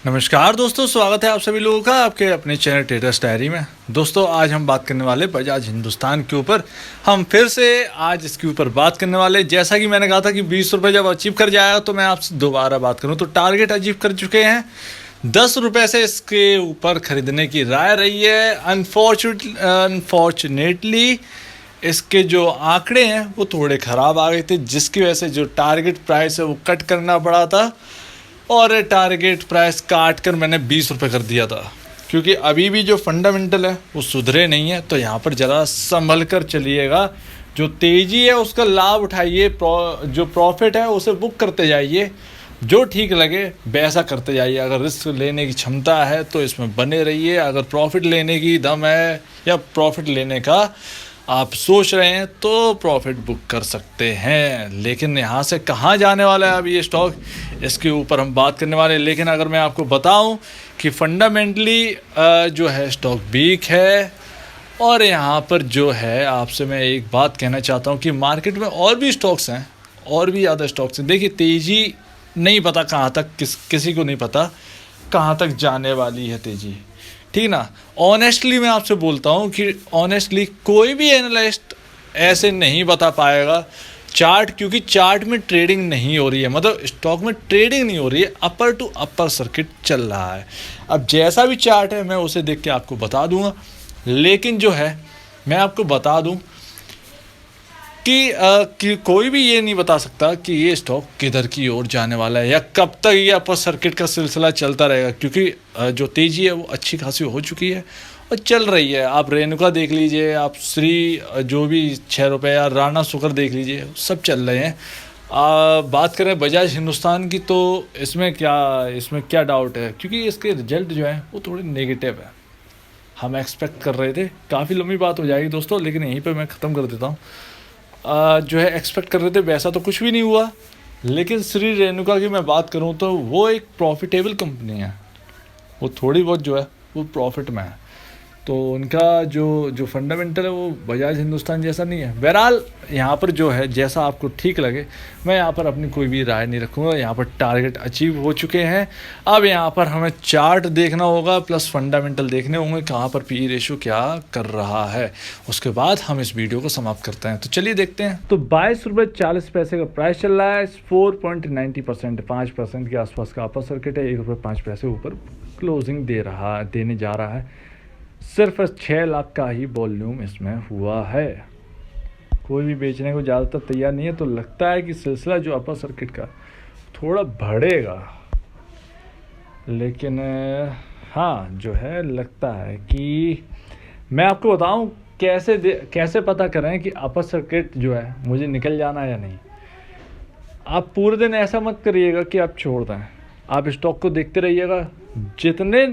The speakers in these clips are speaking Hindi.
नमस्कार दोस्तों, स्वागत है आप सभी लोगों का आपके अपने चैनल ट्रेडर्स डायरी में। दोस्तों आज हम बात करने वाले बजाज हिंदुस्तान के ऊपर। हम फिर से आज इसके ऊपर बात करने वाले। जैसा कि मैंने कहा था कि 20 रुपये जब अचीव कर जाएगा तो मैं आपसे दोबारा बात करूं, तो टारगेट अचीव कर चुके हैं। 10 रुपये से इसके ऊपर खरीदने की राय रही है। अनफॉर्चुनेटली इसके जो आंकड़े हैं वो थोड़े ख़राब आ गए थे, जिसकी वजह से जो टारगेट प्राइस है वो कट करना पड़ा था और टारगेट प्राइस काट कर मैंने 20 रुपये कर दिया था, क्योंकि अभी भी जो फंडामेंटल है वो सुधरे नहीं है। तो यहाँ पर ज़रा संभल कर चलिएगा। जो तेज़ी है उसका लाभ उठाइए, जो प्रॉफिट है उसे बुक करते जाइए, जो ठीक लगे वैसा करते जाइए। अगर रिस्क लेने की क्षमता है तो इसमें बने रहिए। अगर प्रॉफिट लेने की दम है या प्रॉफिट लेने का आप सोच रहे हैं तो प्रॉफिट बुक कर सकते हैं। लेकिन यहाँ से कहाँ जाने वाला है अब ये स्टॉक, इसके ऊपर हम बात करने वाले हैं। लेकिन अगर मैं आपको बताऊं कि फंडामेंटली जो है स्टॉक वीक है, और यहाँ पर जो है आपसे मैं एक बात कहना चाहता हूँ कि मार्केट में और भी स्टॉक्स हैं, और भी ज़्यादा स्टॉक्स हैं। देखिए तेज़ी नहीं पता कहाँ तक, किसी को नहीं पता कहाँ तक जाने वाली है तेज़ी, ठीक ना। ऑनेस्टली मैं आपसे बोलता हूँ कि ऑनेस्टली कोई भी एनालिस्ट ऐसे नहीं बता पाएगा चार्ट, क्योंकि चार्ट में ट्रेडिंग नहीं हो रही है, मतलब स्टॉक में ट्रेडिंग नहीं हो रही है, अपर टू अपर सर्किट चल रहा है। अब जैसा भी चार्ट है मैं उसे देख के आपको बता दूंगा, लेकिन जो है मैं आपको बता दूं कि कोई भी ये नहीं बता सकता कि ये स्टॉक किधर की ओर जाने वाला है या कब तक ये अपर सर्किट का सिलसिला चलता रहेगा, क्योंकि जो तेज़ी है वो अच्छी खासी हो चुकी है और चल रही है। आप रेणुका देख लीजिए, आप श्री जो भी 6 रुपये, या राणा सुगर देख लीजिए, सब चल रहे हैं। बात करें बजाज हिंदुस्तान की तो इसमें क्या डाउट है, क्योंकि इसके रिजल्ट जो है वो थोड़े नेगेटिव है। हम एक्सपेक्ट कर रहे थे, काफ़ी लंबी बात हो जाएगी दोस्तों, लेकिन यहीं पर मैं ख़त्म कर देता हूँ। जो है एक्सपेक्ट कर रहे थे वैसा तो कुछ भी नहीं हुआ। लेकिन श्री रेणुका की मैं बात करूं तो वो एक प्रॉफिटेबल कंपनी है, वो थोड़ी बहुत जो है वो प्रॉफिट में है। तो उनका जो फंडामेंटल है वो बजाज हिंदुस्तान जैसा नहीं है। बहरहाल यहाँ पर जो है जैसा आपको ठीक लगे, मैं यहाँ पर अपनी कोई भी राय नहीं रखूँगा। यहाँ पर टारगेट अचीव हो चुके हैं। अब यहाँ पर हमें चार्ट देखना होगा प्लस फंडामेंटल देखने होंगे, कहाँ पर पी रेशियो क्या कर रहा है। उसके बाद हम इस वीडियो को समाप्त करते हैं। तो चलिए देखते हैं। तो 22 रुपये 40 पैसे का प्राइस चल रहा है। 4.90%, 5% के आसपास का अपर सर्किट है। 1 रुपये 5 पैसे ऊपर क्लोजिंग देने जा रहा है। सिर्फ 6 लाख का ही वॉल्यूम इसमें हुआ है। कोई भी बेचने को ज़्यादातर तैयार नहीं है। तो लगता है कि सिलसिला जो अपर सर्किट का थोड़ा बढ़ेगा, लेकिन हाँ जो है लगता है कि मैं आपको बताऊं कैसे पता करें कि अपर सर्किट जो है मुझे निकल जाना है या नहीं। आप पूरे दिन ऐसा मत करिएगा कि आप छोड़ दें, आप स्टॉक को देखते रहिएगा। जितने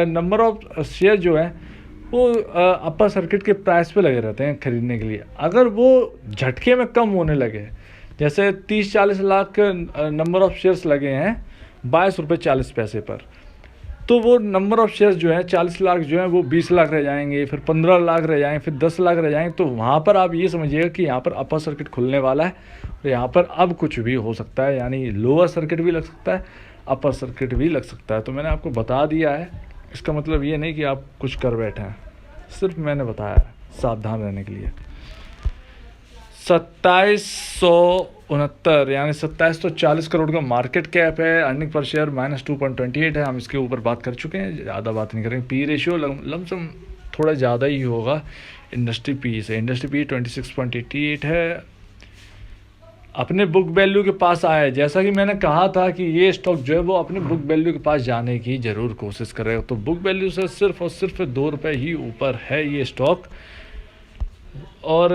नंबर ऑफ शेयर जो है वो अपर सर्किट के प्राइस पे लगे रहते हैं खरीदने के लिए, अगर वो झटके में कम होने लगे, जैसे 30-40 लाख नंबर ऑफ शेयर्स लगे हैं 22 रुपये 40 पैसे पर, तो वो नंबर ऑफ शेयर्स जो है 40 लाख जो है वो 20 लाख रह जाएंगे, फिर 15 लाख रह जाएंगे, फिर 10 लाख रह जाएंगे। तो वहाँ पर आप ये समझिएगा कि यहाँ पर अपर सर्किट खुलने वाला है और यहाँ पर अब कुछ भी हो सकता है, यानी लोअर सर्किट भी लग सकता है, अपर सर्किट भी लग सकता है। तो मैंने आपको बता दिया है, इसका मतलब ये नहीं कि आप कुछ कर बैठे हैं, सिर्फ मैंने बताया है सावधान रहने के लिए। 2769 यानी 2740 करोड़ का मार्केट कैप है। अर्निंग पर शेयर -2.28 है। हम इसके ऊपर बात कर चुके हैं, ज़्यादा बात नहीं करेंगे। पी रेशियो लमसम थोड़ा ज़्यादा ही होगा इंडस्ट्री पी से। इंडस्ट्री पी 26.88 है। अपने बुक वैल्यू के पास आया है। जैसा कि मैंने कहा था कि ये स्टॉक जो है वो अपने बुक वैल्यू के पास जाने की ज़रूर कोशिश करेगा। तो बुक वैल्यू से सिर्फ और सिर्फ 2 रुपये ही ऊपर है ये स्टॉक। और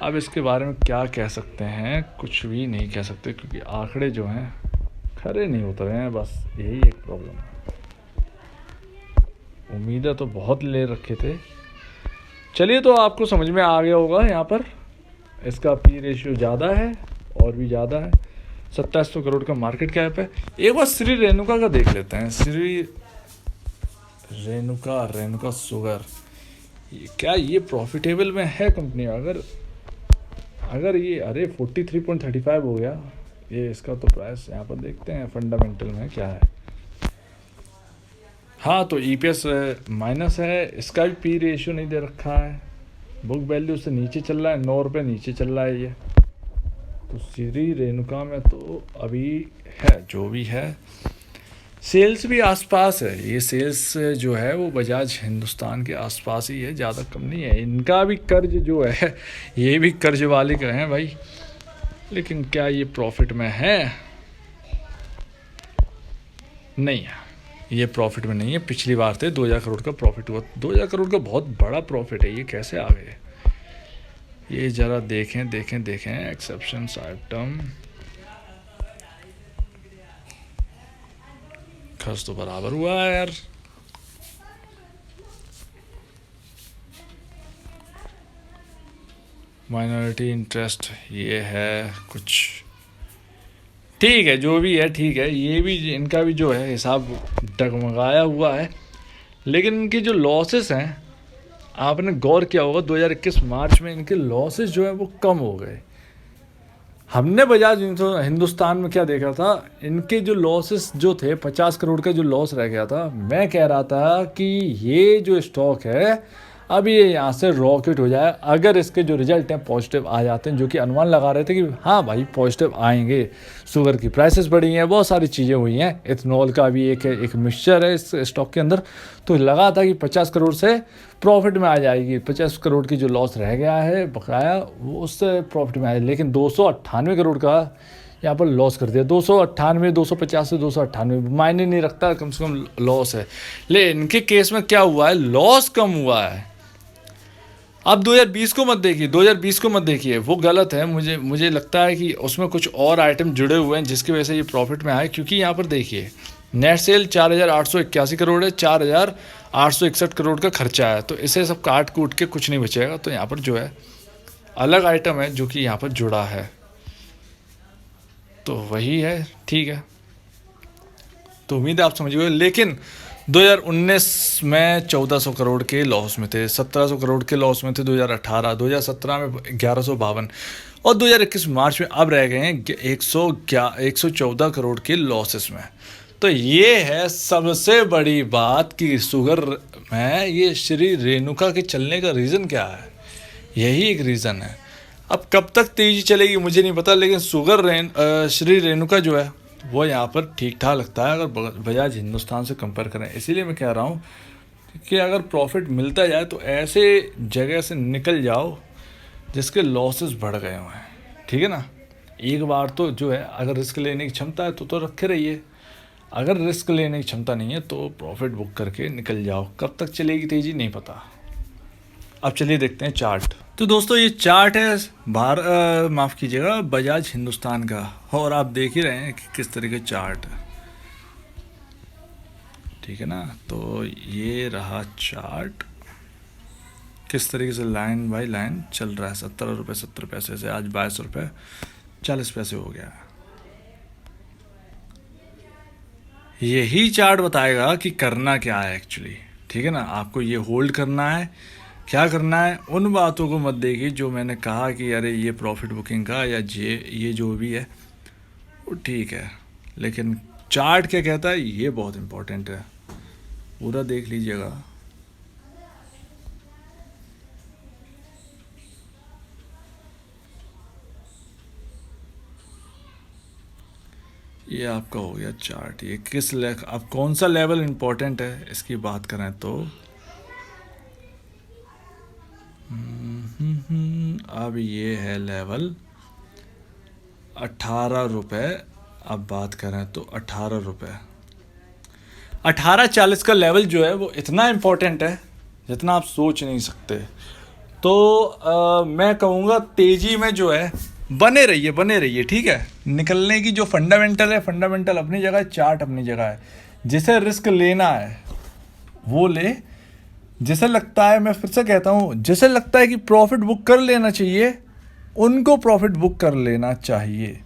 अब इसके बारे में क्या कह सकते हैं, कुछ भी नहीं कह सकते, क्योंकि आंकड़े जो हैं खरे नहीं उतरे हैं, बस यही एक प्रॉब्लम है। उम्मीदें तो बहुत ले रखे थे। चलिए, तो आपको समझ में आ गया होगा, यहाँ पर इसका पी रेशियो ज़्यादा है और भी ज़्यादा है। 2700 करोड़ का मार्केट कैप है। एक बार श्री रेणुका का देख लेते हैं। श्री रेणुका सुगर, क्या ये प्रॉफिटेबल में है कंपनी? अगर ये 43.35 हो गया, ये इसका तो प्राइस यहाँ पर देखते हैं फंडामेंटल में क्या है। हाँ, तो ईपीएस माइनस है, इसका भी पी रेशियो नहीं दे रखा है, बुक वैल्यू से नीचे चल रहा है, 9 रुपये नीचे चल रहा है ये। तो श्री रेणुका में तो अभी है जो भी है, सेल्स भी आसपास है, ये सेल्स जो है वो बजाज हिंदुस्तान के आसपास ही है, ज़्यादा कम नहीं है। इनका भी कर्ज जो है ये भी कर्ज वाले का है भाई, लेकिन क्या ये प्रॉफिट में है? नहीं है, ये प्रॉफिट में नहीं है। पिछली बार थे 2000 करोड़ का प्रॉफिट हुआ, 2000 करोड़ का बहुत बड़ा प्रॉफिट है, ये कैसे आ गए? ये ज़रा देखें देखें देखें एक्सेप्शंस आइटम, खर्च तो बराबर हुआ है यार। माइनॉरिटी इंटरेस्ट ये है कुछ, ठीक है जो भी है ठीक है, ये भी इनका भी जो है हिसाब डगमगाया हुआ है। लेकिन इनके जो लॉसेस हैं, आपने गौर किया होगा 2021 मार्च में इनके लॉसेस जो है वो कम हो गए। हमने बजाज हिंदुस्तान में क्या देखा था, इनके जो लॉसेस जो थे 50 करोड़ का जो लॉस रह गया था, मैं कह रहा था कि ये जो स्टॉक है अब ये यहाँ से रॉकेट हो जाए अगर इसके जो रिजल्ट हैं पॉजिटिव आ जाते हैं, जो कि अनुमान लगा रहे थे कि हाँ भाई पॉजिटिव आएंगे। शुगर की प्राइसेस बढ़ी हैं, बहुत सारी चीज़ें हुई हैं, इथेनॉल का भी एक मिक्सचर है इस स्टॉक के अंदर, तो लगा था कि 50 करोड़ से प्रॉफिट में आ जाएगी, 50 करोड़ की जो लॉस रह गया है बकाया वो उससे प्रॉफिट में आया। लेकिन 298 करोड़ का यहाँ पर लॉस कर दिया, 298, 250 से 298 मायने नहीं रखता, कम से कम लॉस है। लेकिन इनके केस में क्या हुआ है, लॉस कम हुआ है। अब 2020 को मत देखिए, 2020 को मत देखिए, वो गलत है। मुझे लगता है कि उसमें कुछ और आइटम जुड़े हुए हैं जिसकी वजह से ये प्रॉफिट में आए। क्योंकि यहाँ पर देखिए नेट सेल 4881 करोड़ है, 4861 करोड़ का खर्चा है, तो इसे सब काट कूट के कुछ नहीं बचेगा। तो यहाँ पर जो है अलग आइटम है जो कि यहाँ पर जुड़ा है, तो वही है, ठीक है। तो उम्मीद है आप समझ गए। लेकिन 2019 में 1400 करोड़ के लॉस में थे, 1700 करोड़ के लॉस में थे 2018, 2017 में 1152 और 2021 मार्च में अब रह गए हैं 114 करोड़ के लॉसेस में। तो ये है सबसे बड़ी बात कि शुगर में ये श्री रेणुका के चलने का रीज़न क्या है, यही एक रीज़न है। अब कब तक तेज़ी चलेगी मुझे नहीं पता, लेकिन श्री रेणुका जो है वो यहाँ पर ठीक ठाक लगता है अगर बजाज हिंदुस्तान से कंपेयर करें। इसीलिए मैं कह रहा हूँ कि अगर प्रॉफिट मिलता जाए तो ऐसे जगह से निकल जाओ जिसके लॉसेस बढ़ गए हुए हैं, ठीक है ना। एक बार तो जो है अगर रिस्क लेने की क्षमता है तो रखे रहिए, अगर रिस्क लेने की क्षमता नहीं है तो प्रॉफिट बुक करके निकल जाओ। कब तक चलेगी तेज़ी नहीं पता। अब चलिए देखते हैं चार्ट। तो दोस्तों ये चार्ट है माफ़ कीजिएगा बजाज हिंदुस्तान का, और आप देख ही रहे हैं कि किस तरह के चार्ट है, ठीक है ना। तो ये रहा चार्ट, किस तरीके से लाइन बाय लाइन चल रहा है। 17 रुपये 70 पैसे से आज 22 रुपये 40 पैसे हो गया। यही चार्ट बताएगा कि करना क्या है एक्चुअली, ठीक है ना। आपको ये होल्ड करना है, क्या करना है, उन बातों को मत देखिए जो मैंने कहा कि अरे ये प्रॉफिट बुकिंग का या ये जो भी है वो ठीक है, लेकिन चार्ट क्या कहता है ये बहुत इम्पोर्टेंट है, पूरा देख लीजिएगा। ये आपका हो गया चार्ट। ये किस अब कौन सा लेवल इम्पोर्टेंट है इसकी बात करें तो अब ये है लेवल 18 रुपये। अब बात करें तो 18 रुपये 18.40 का लेवल जो है वो इतना इम्पोर्टेंट है जितना आप सोच नहीं सकते। तो मैं कहूँगा तेज़ी में जो है बने रहिए, ठीक है। निकलने की जो फंडामेंटल है, फंडामेंटल अपनी जगह है, चार्ट अपनी जगह है। जिसे रिस्क लेना है वो ले, जिसे लगता है, मैं फिर से कहता हूँ, जिसे लगता है कि प्रॉफिट बुक कर लेना चाहिए उनको प्रॉफिट बुक कर लेना चाहिए,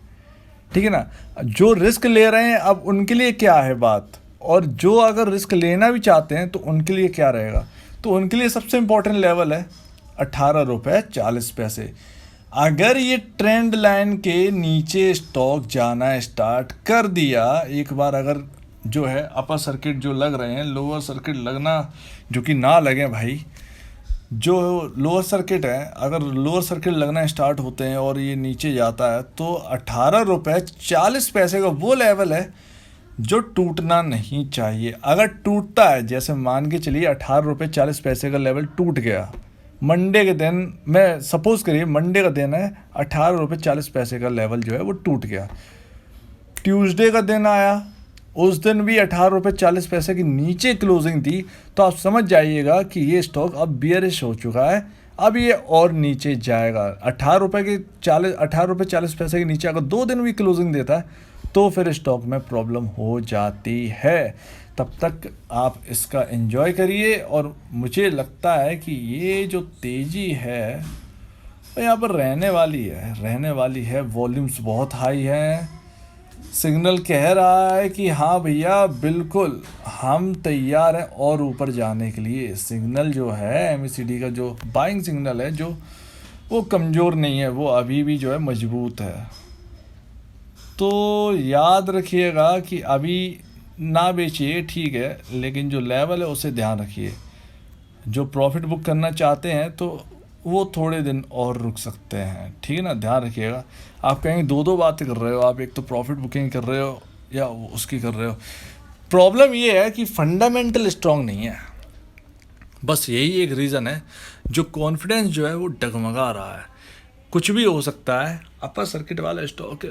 ठीक है ना। जो रिस्क ले रहे हैं अब उनके लिए क्या है बात, और जो अगर रिस्क लेना भी चाहते हैं तो उनके लिए क्या रहेगा। तो उनके लिए सबसे इम्पोर्टेंट लेवल है 18 रुपये 40 पैसे। अगर ये ट्रेंड लाइन के नीचे स्टॉक जाना स्टार्ट कर दिया एक बार, अगर जो है अपर सर्किट जो लग रहे हैं, लोअर सर्किट लगना जो कि ना लगे भाई, जो लोअर सर्किट है अगर लोअर सर्किट लगना स्टार्ट होते हैं और ये नीचे जाता है तो 18 रुपये 40 पैसे का वो लेवल है जो टूटना नहीं चाहिए। अगर टूटता है, जैसे मान के चलिए 18 रुपये 40 पैसे का लेवल टूट गया मंडे के दिन, मैं सपोज करिए मंडे का दिन है, 18 रुपये 40 पैसे का लेवल जो है वो टूट गया। ट्यूसडे का दिन आया, उस दिन भी 18 रुपये 40 पैसे की नीचे क्लोजिंग थी, तो आप समझ जाइएगा कि ये स्टॉक अब बियरिश हो चुका है, अब ये और नीचे जाएगा। 18 रुपये 40 पैसे के नीचे अगर 2 दिन भी क्लोजिंग देता है तो फिर स्टॉक में प्रॉब्लम हो जाती है। तब तक आप इसका एंजॉय करिए, और मुझे लगता है कि ये जो तेज़ी है वो यहाँ पर रहने वाली है। वॉल्यूम्स बहुत हाई हैं, सिग्नल कह रहा है कि हाँ भैया बिल्कुल हम तैयार हैं और ऊपर जाने के लिए। सिग्नल जो है MACD का जो बाइंग सिग्नल है, जो वो कमज़ोर नहीं है, वो अभी भी जो है मजबूत है। तो याद रखिएगा कि अभी ना बेचिए, ठीक है, लेकिन जो लेवल है उसे ध्यान रखिए। जो प्रॉफिट बुक करना चाहते हैं तो वो थोड़े दिन और रुक सकते हैं, ठीक है ना, ध्यान रखिएगा। आप कहेंगे दो बातें कर रहे हो आप, एक तो प्रॉफिट बुकिंग कर रहे हो या उसकी कर रहे हो। प्रॉब्लम ये है कि फंडामेंटल स्ट्रांग नहीं है, बस यही एक रीज़न है। जो कॉन्फिडेंस जो है वो डगमगा रहा है, कुछ भी हो सकता है। अपर सर्किट वाला स्टॉक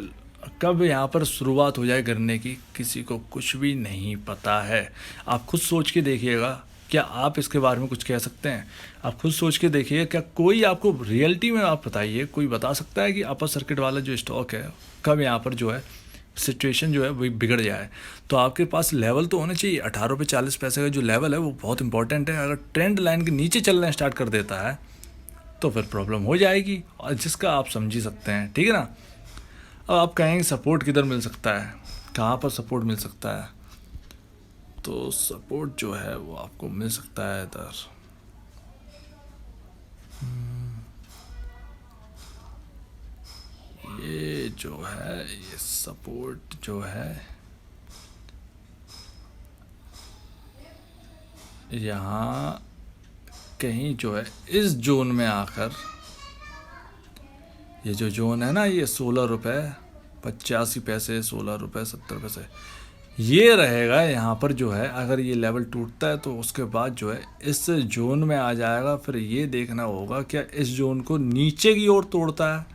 कब यहाँ पर शुरुआत हो जाए गिरने की, किसी को कुछ भी नहीं पता है। आप खुद सोच के देखिएगा, क्या आप इसके बारे में कुछ कह सकते हैं? आप खुद सोच के देखिए, क्या कोई आपको रियलिटी में आप बताइए, कोई बता सकता है कि अपर सर्किट वाला जो स्टॉक है कब यहाँ पर जो है सिचुएशन जो है वही बिगड़ जाए? तो आपके पास लेवल तो होना चाहिए। 18 रुपये 40 पैसे का जो लेवल है वो बहुत इंपॉर्टेंट है। अगर ट्रेंड लाइन के नीचे चलना स्टार्ट कर देता है तो फिर प्रॉब्लम हो जाएगी, और जिसका आप समझ ही सकते हैं, ठीक है ना। अब आप कहेंगे सपोर्ट किधर मिल सकता है, कहाँ पर सपोर्ट मिल सकता है? तो सपोर्ट जो है वो आपको मिल सकता है इधर। ये जो है, ये सपोर्ट जो है यहाँ कहीं जो है इस जोन में आकर, ये जो जोन है ना, ये 16 रुपये 85 पैसे, 16 रुपये 70 पैसे, ये रहेगा यहाँ पर जो है। अगर ये लेवल टूटता है तो उसके बाद जो है इस जोन में आ जाएगा। फिर ये देखना होगा क्या इस जोन को नीचे की ओर तोड़ता है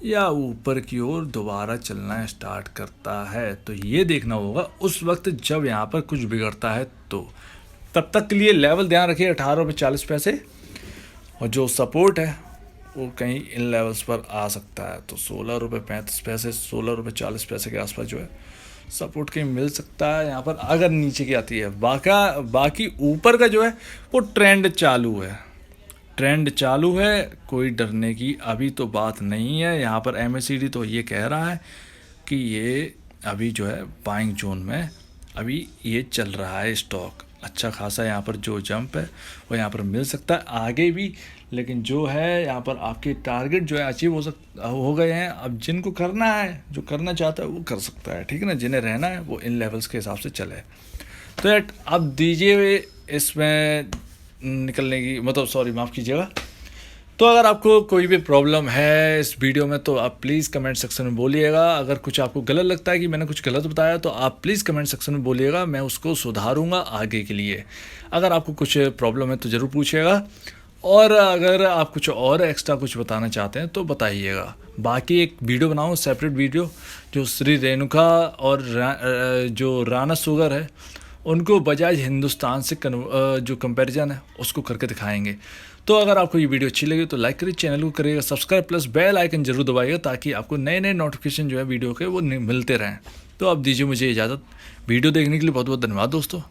या ऊपर की ओर दोबारा चलना स्टार्ट करता है। तो ये देखना होगा उस वक्त जब यहाँ पर कुछ बिगड़ता है। तो तब तक के लिए लेवल ध्यान रखिए 18 रुपये 40 पैसे, और जो सपोर्ट है वो कहीं इन लेवल्स पर आ सकता है। तो 16 रुपये 35 पैसे 16 रुपये 40 पैसे के आसपास जो है सपोर्ट कहीं मिल सकता है यहाँ पर, अगर नीचे की आती है। बाकी ऊपर का जो है वो ट्रेंड चालू है, कोई डरने की अभी तो बात नहीं है। यहाँ पर MACD तो ये कह रहा है कि ये अभी जो है बाइंग जोन में अभी ये चल रहा है स्टॉक। अच्छा खासा यहाँ पर जो जंप है वो यहाँ पर मिल सकता है आगे भी, लेकिन जो है यहाँ पर आपके टारगेट जो है अचीव हो गए हैं। अब जिनको करना है, जो करना चाहता है वो कर सकता है, ठीक है ना। जिन्हें रहना है वो इन लेवल्स के हिसाब से चले। तो यार अब दीजिए इसमें निकलने की, मतलब सॉरी माफ़ कीजिएगा। तो अगर आपको कोई भी प्रॉब्लम है इस वीडियो में तो आप प्लीज़ कमेंट सेक्शन में बोलिएगा। अगर कुछ आपको गलत लगता है कि मैंने कुछ गलत बताया तो आप प्लीज़ कमेंट सेक्शन में बोलिएगा, मैं उसको सुधारूंगा आगे के लिए। अगर आपको कुछ प्रॉब्लम है तो ज़रूर पूछिएगा, और अगर आप कुछ और एक्स्ट्रा कुछ बताना चाहते हैं तो बताइएगा। बाकी एक वीडियो बनाऊँ सेपरेट वीडियो, जो श्री रेणुका और जो राना शुगर है उनको बजाज हिंदुस्तान से जो कंपैरिजन है उसको करके दिखाएंगे। तो अगर आपको ये वीडियो अच्छी लगी तो लाइक करिए, चैनल को करिएगा सब्सक्राइब, प्लस बेल आइकन जरूर दबाइएगा ताकि आपको नए नए नोटिफिकेशन जो है वीडियो के वो मिलते रहें। तो अब दीजिए मुझे इजाज़त। वीडियो देखने के लिए बहुत बहुत धन्यवाद दोस्तों।